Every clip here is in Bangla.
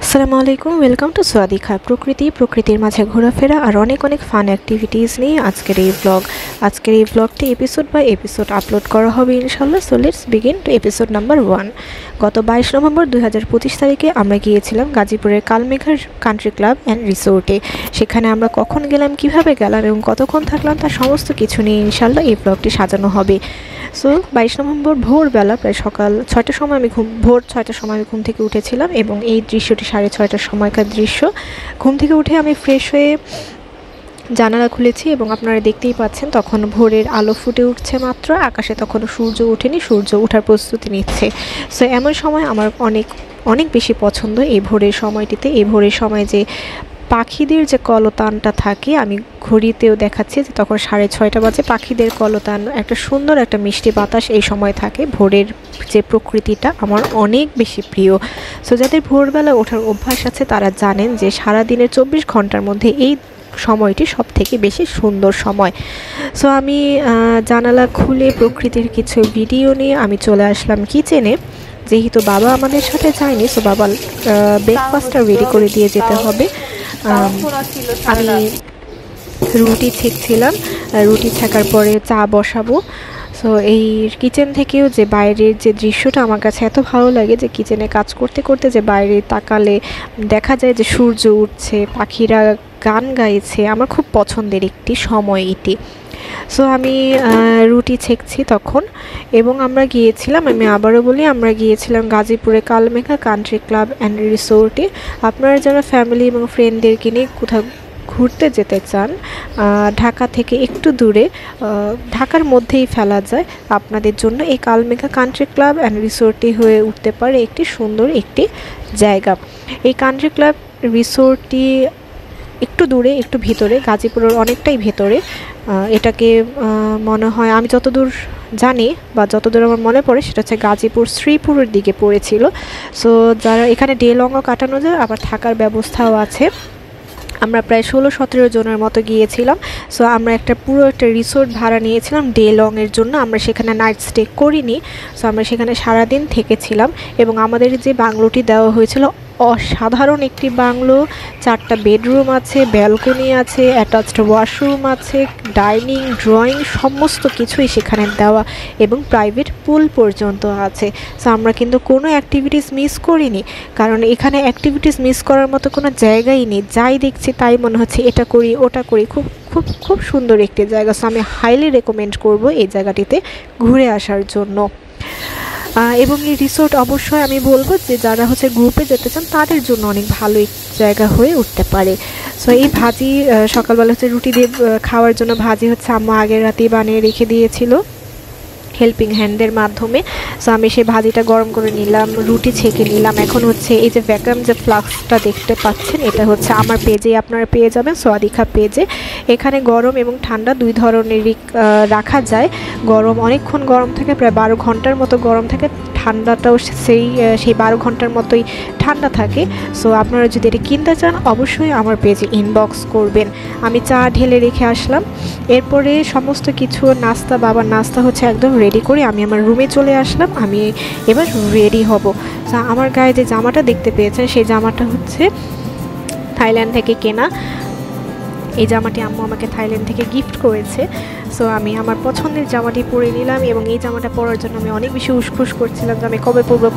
আসসালামু আলাইকুম, ওয়েলকাম টু সোয়াদিকা। প্রকৃতির মাঝে ঘোরাফেরা আর অনেক ফান অ্যাক্টিভিটিস নিয়ে আজকের এই ব্লগটি এপিসোড বাই এপিসোড আপলোড করা হবে ইনশাল্লাহ। So let's begin to episode number 1। গত 22 নভেম্বর 2025 তারিখে আমরা গিয়েছিলাম গাজীপুরের কালমেঘার কান্ট্রি ক্লাব অ্যান্ড রিসোর্টে। সেখানে আমরা কখন গেলাম, কিভাবে গেলাম এবং কতক্ষণ থাকলাম তার সমস্ত কিছু নিয়ে ইনশাল্লাহ এই ব্লগটি সাজানো হবে। সো 22 নভেম্বর ভোরবেলা প্রায় সকাল 6টার সময় ভোর 6টার সময় আমি ঘুম থেকে উঠেছিলাম এবং এই দৃশ্যটি 6:30টার সময়কার দৃশ্য। ঘুম থেকে উঠে আমি ফ্রেশ হয়ে জানালা খুলেছি এবং আপনারা দেখতেই পাচ্ছেন তখন ভোরের আলো ফুটে উঠছে মাত্র, আকাশে তখনও সূর্য ওঠেনি, সূর্য ওঠার প্রস্তুতি নিচ্ছে। সো এমন সময় আমার অনেক বেশি পছন্দ এই ভোরের সময়টিতে। এই ভোরের সময় যে পাখিদের যে কলতানটা থাকে, আমি ঘড়িতেও দেখাচ্ছি যে তখন 6:30 বাজে। পাখিদের কলতান, একটা সুন্দর একটা মিষ্টি বাতাস এই সময় থাকে। ভোরের যে প্রকৃতিটা আমার অনেক বেশি প্রিয়। সো যাদের ভোরবেলা ওঠার অভ্যাস আছে তারা জানেন যে সারাদিনের 24 ঘন্টার মধ্যে এই সময়টি সব থেকে বেশি সুন্দর সময়। সো আমি জানালা খুলে প্রকৃতির কিছু ভিডিও নিয়ে আমি চলে আসলাম কিচেনে। যেহেতু বাবা আমাদের সাথে যায়নি, সো বাবা ব্রেকফাস্টটা রেডি করে দিয়ে যেতে হবে। আমি রুটি ছেঁকছিলাম, রুটি ছেঁকার পরে চা বসাবো। সো এই কিচেন থেকেও যে বাইরের যে দৃশ্যটা আমার কাছে এত ভালো লাগে, যে কিচেনে কাজ করতে করতে যে বাইরে তাকালে দেখা যায় যে সূর্য উঠছে, পাখিরা গান গাইছে। আমার খুব পছন্দের একটি সময় এটি। সো আমি রুটি ছেঁকছি তখন, এবং আমি আবারও বলি, আমরা গিয়েছিলাম গাজীপুরে কালমেঘা কান্ট্রি ক্লাব অ্যান্ড রিসোর্টে। আপনারা যারা ফ্যামিলি এবং ফ্রেন্ডদেরকে নিয়ে কোথাও ঘুরতে যেতে চান, ঢাকা থেকে একটু দূরে, ঢাকার মধ্যেই ফেলা যায়, আপনাদের জন্য এই কালমেঘা কান্ট্রি ক্লাব অ্যান্ড রিসোর্টটি হয়ে উঠতে পারে একটি সুন্দর একটি জায়গা। এই কান্ট্রি ক্লাব রিসোর্টটি একটু দূরে, একটু ভিতরে, গাজীপুরের অনেকটাই ভেতরে। এটাকে মনে হয়, আমি যতদূর জানি বা যতদূর আমার মনে পড়ে, সেটা হচ্ছে গাজীপুর শ্রীপুরের দিকে পড়েছিল। সো যারা এখানে ডে লংও কাটানো যায়, আবার থাকার ব্যবস্থাও আছে। আমরা প্রায় 16-17 জনের মতো গিয়েছিলাম। সো আমরা পুরো একটা রিসোর্ট ভাড়া নিয়েছিলাম ডে লংয়ের জন্য। আমরা সেখানে নাইট স্টে করিনি। সো আমরা সেখানে সারাদিন থেকেছিলাম এবং আমাদের যে বাংলোটি দেওয়া হয়েছিল অসাধারণ একটি বাংলো। 4টা বেডরুম আছে, ব্যালকনি আছে, অ্যাটাচড ওয়াশরুম আছে, ডাইনিং, ড্রয়িং সমস্ত কিছুই সেখানে দেওয়া এবং প্রাইভেট পুল পর্যন্ত আছে। সো আমরা কিন্তু কোনো অ্যাক্টিভিটিস মিস করিনি, কারণ এখানে অ্যাক্টিভিটিস মিস করার মতো কোনো জায়গাই নেই। যাই দেখছি তাই মনে হচ্ছে এটা করি ওটা করি। খুব খুব খুব সুন্দর একটি জায়গা। সো আমি হাইলি রেকমেন্ড করব এই জায়গাটিতে ঘুরে আসার জন্য। এবং এই রিসোর্ট অবশ্যই আমি বলবো যে যারা গ্রুপে যেতে চান তাদের জন্য অনেক ভালো জায়গা হয়ে উঠতে পারে। সো এই ভাজি সকালবেলা রুটি দিয়ে খাওয়ার জন্য ভাজি আম্মা আগের রাতেই বানিয়ে রেখে দিয়েছিল হেল্পিং হ্যান্ডের মাধ্যমে। সো আমি সেই ভাজিটা গরম করে নিলাম, রুটি ছেঁকে নিলাম। এখন এই যে ভ্যাকুয়াম যে ফ্লাস্কটা দেখতে পাচ্ছেন, এটা আমার পেজে আপনারা পেয়ে যাবেন, সোয়াদিকা পেজে। এখানে গরম এবং ঠান্ডা দুই ধরনেরই রাখা যায়। গরম অনেকক্ষণ গরম থাকে, প্রায় 12 ঘন্টার মতো গরম থাকে। ঠান্ডাটাও সেই 12 ঘন্টার মতোই ঠান্ডা থাকে। সো আপনারা যদি এটা কিনতে চান অবশ্যই আমার পেজে ইনবক্স করবেন। আমি চা ঢেলে রেখে আসলাম। এরপরে সমস্ত কিছু বাবার নাস্তা একদম রেডি করে আমি আমার রুমে চলে আসলাম। আমি এবার রেডি হব। আমার গায়ে যে জামাটা দেখতে পেয়েছেন, সেই জামাটা থাইল্যান্ড থেকে কেনা। এই জামাটি আম্মু আমাকে থাইল্যান্ড থেকে গিফট করেছে। সো আমি আমার পছন্দের জামাটি পরে নিলাম এবং এই জামাটা পরার জন্য আমি অনেক বেশি উসখুস করছিলাম যে আমি কবে পরবো।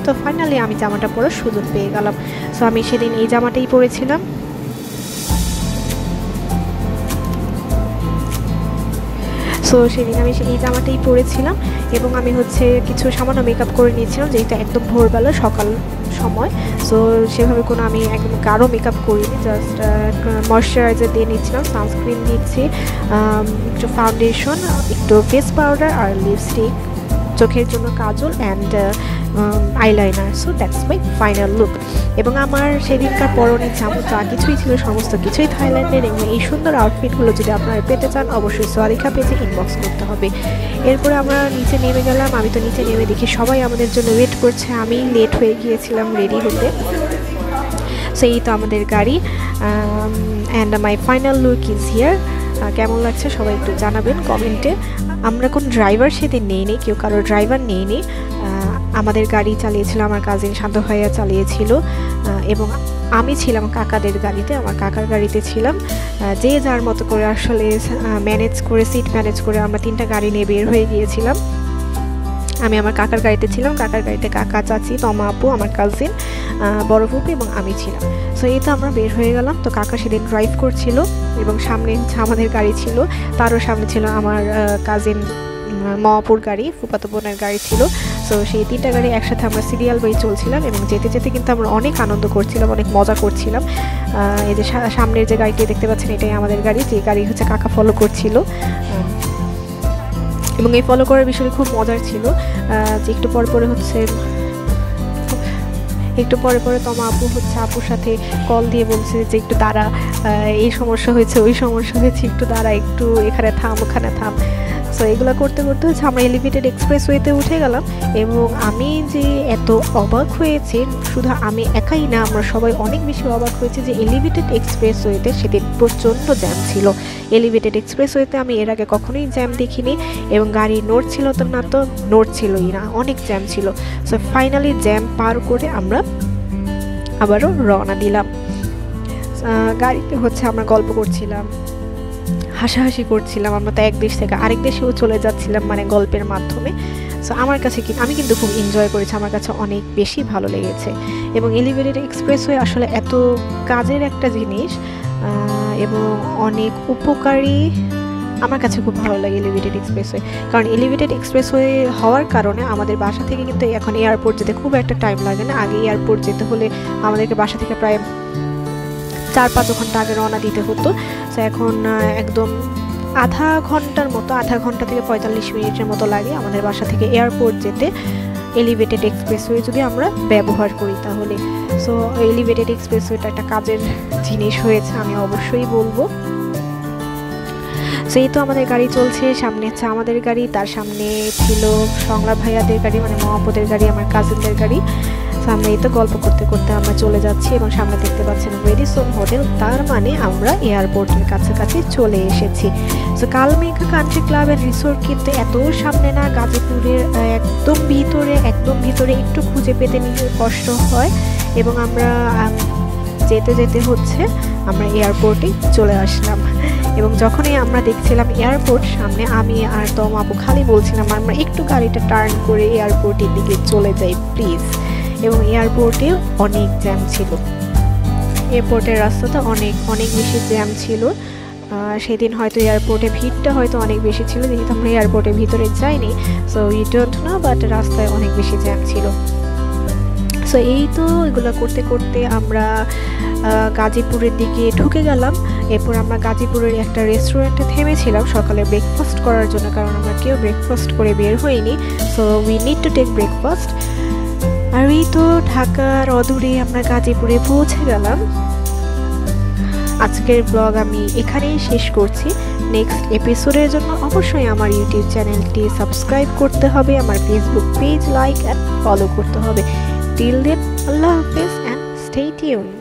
তো ফাইনালি আমি জামাটা পরার সুযোগ পেয়ে গেলাম। সো আমি সেদিন এই জামাটাই পরেছিলাম। সো সেদিন আমি এই জামাটাই পরেছিলাম এবং আমি কিছু সামান্য মেকআপ করে নিয়েছিলাম, যেহেতু একদম ভোরবেলা সকাল সময়। সো সেভাবে কোনো আমি একদম গাঢ় মেকআপ করিনি, জাস্ট ময়শ্চারাইজার দিয়ে নিচ্ছিলাম, সানস্ক্রিন দিচ্ছি, একটু ফাউন্ডেশন, একটু ফেস পাউডার আর লিপস্টিক, চোখের জন্য kajal and eyeliner. So that's my final look. এবং আমার সেদিনকার পরনে যা কিছুই ছিল সমস্ত কিছুই থাইল্যান্ডের। এবং এই সুন্দর আউটফিটগুলো যদি আপনারা পেতে চান অবশ্যই সোয়াদিকা পেজে ইনবক্স করতে হবে। এরপরে আমরা নিচে নেমে গেলাম। আমি তো নিচে নেমে দেখি সবাই আমাদের জন্য ওয়েট করছে। আমি লেট হয়ে গিয়েছিলাম রেডি হতে। সো এই তো আমাদের গাড়ি, and my final look is here. কেমন লাগছে সবাই একটু জানাবেন কমেন্টে। আমরা কোন ড্রাইভার সেদিন নেইনি, কেউ কারো ড্রাইভার নেইনি। আমাদের গাড়ি চালিয়েছিল আমার কাজিন শান্ত ভাইয়া চালিয়েছিল, এবং আমি ছিলাম কাকাদের গাড়িতে, আমার কাকার গাড়িতে ছিলাম। যে যার মতো করে আসলে ম্যানেজ করে, সিট ম্যানেজ করে আমরা 3টা গাড়ি নিয়ে বের হয়ে গিয়েছিলাম। আমি আমার কাকার গাড়িতে ছিলাম, কাকার গাড়িতে কাকা, চাচি, তমা আপু, আমার কাজিন, বড় ফুপু এবং আমি ছিলাম। সো এই তো আমরা বের হয়ে গেলাম। তো কাকা সেদিন ড্রাইভ করছিল এবং সামনে আমাদের গাড়ি ছিল, তারও সামনে ছিল আমার কাজিন মাপুর গাড়ি, ফুপাতো বোনের গাড়ি ছিল। সো সেই 3টা গাড়ি একসাথে আমরা সিরিয়াল বাই চলছিলাম এবং যেতে যেতে কিন্তু আমরা অনেক আনন্দ করছিলাম, অনেক মজা করছিলাম। এই যে সামনের যে গাড়িটি দেখতে পাচ্ছেন এটাই আমাদের গাড়ি, যে গাড়ি হচ্ছে কাকা ফলো করছিল, এবং এই ফলো করার বিষয়টি খুব মজার ছিল। যে একটু পরে পরে তমা আপু হচ্ছে আপুর সাথে কল দিয়ে বলছে যে একটু দাঁড়া, এই সমস্যা হয়েছে, ওই সমস্যা হয়েছে, একটু দাঁড়া, একটু এখানে থাম, ওখানে থাম। সো এগুলো করতে করতে হচ্ছে আমরা এলিভেটেড এক্সপ্রেসওয়েতে উঠে গেলাম, এবং আমি যে এত অবাক হয়েছি, শুধু আমি একাই না, আমরা সবাই অনেক বেশি অবাক হয়েছি যে এলিভেটেড এক্সপ্রেসওয়েতে সেদিন প্রচণ্ড জ্যাম ছিল। এলিভেটেড এক্সপ্রেসওয়েতে আমি এর আগে কখনোই জ্যাম দেখিনি, এবং গাড়ি নড়ছিল তো না, তো নড়ছিলই না, অনেক জ্যাম ছিল। সো ফাইনালি জ্যাম পার করে আমরা আবারও রওনা দিলাম। গাড়িতে হচ্ছে আমরা গল্প করছিলাম, হাসাহাসি করছিলাম, আমরা তো এক দেশ থেকে আরেক দেশেও চলে যাচ্ছিলাম মানে গল্পের মাধ্যমে। সো আমার কাছে আমি কিন্তু খুব এনজয় করেছি, আমার কাছে অনেক বেশি ভালো লেগেছে। এবং এলিভেটেড এক্সপ্রেসওয়ে আসলে এত কাজের একটা জিনিস এবং অনেক উপকারী, আমার কাছে খুব ভালো লাগে এলিভেটেড এক্সপ্রেসওয়ে। কারণ এলিভেটেড এক্সপ্রেসওয়ে হওয়ার কারণে আমাদের বাসা থেকে কিন্তু এখন এয়ারপোর্ট যেতে খুব একটা টাইম লাগে না। আগে এয়ারপোর্ট যেতে হলে আমাদেরকে বাসা থেকে প্রায় 4-5 ঘন্টা আগে রওনা দিতে হতো। তো এখন একদম আধা ঘন্টা থেকে 45 মিনিটের মতো লাগে আমাদের বাসা থেকে এয়ারপোর্ট যেতে, এলিভেটেড এক্সপ্রেসওয়ে যদি আমরা ব্যবহার করি তাহলে। সো এলিভেটেড এক্সপ্রেসওয়েটা একটা কাজের জিনিস হয়েছে, আমি অবশ্যই বলবো। সেই তো আমাদের গাড়ি চলছে, সামনে হচ্ছে আমাদের গাড়ি, তার সামনে ছিল সংলাপ ভাইয়াদের গাড়ি, মানে মহাপদের গাড়ি, আমার কাজিনদের গাড়ি। সামনে এই তো গল্প করতে করতে আমরা চলে যাচ্ছি, এবং সামনে দেখতে পাচ্ছেন রেডিসন হোটেল, তার মানে আমরা এয়ারপোর্টের কাছাকাছি চলে এসেছি। সো কালমেঘা কান্ট্রি ক্লাব এর রিসোর্ট কিন্তু এত সামনে না, গাজীপুরের একদম ভিতরে একটু খুঁজে পেতে নিতে কষ্ট হয়, এবং আমরা যেতে যেতে হচ্ছে আমরা এয়ারপোর্টে চলে আসলাম। এবং যখনই আমরা দেখছিলাম এয়ারপোর্ট সামনে, আমি আর তম আপু খালি বলছিলাম আমরা একটু গাড়িটা টার্ন করে এয়ারপোর্টের দিকে চলে যাই প্লিজ। এবং এয়ারপোর্টে অনেক জ্যাম ছিল, এয়ারপোর্টের রাস্তাটা অনেক বেশি জ্যাম ছিল। সেদিন হয়তো এয়ারপোর্টে ভিড়টা হয়তো অনেক বেশি ছিল, যেহেতু আমরা এয়ারপোর্টের ভিতরে যাইনি, so we don't know, but রাস্তায় অনেক বেশি জ্যাম ছিল। সো এই তো এগুলো করতে করতে আমরা গাজীপুরের দিকে ঢুকে গেলাম। এরপর আমরা গাজীপুরের একটা রেস্টুরেন্টে থেমেছিলাম সকালে ব্রেকফাস্ট করার জন্য, কারণ আমরা কেউ ব্রেকফাস্ট করে বের হইনি, so we need to take breakfast. আর এই তো ঢাকার অদূরে আমরা গাজীপুরে পৌঁছে গেলাম। আজকের ব্লগ আমি এখানেই শেষ করছি। নেক্সট এপিসোডের জন্য অবশ্যই আমার ইউটিউব চ্যানেলটি সাবস্ক্রাইব করতে হবে, আমার Facebook page like and follow করতে হবে। টিল দেন, আল্লাহ হাফেজ অ্যান্ড স্টে টিউনড।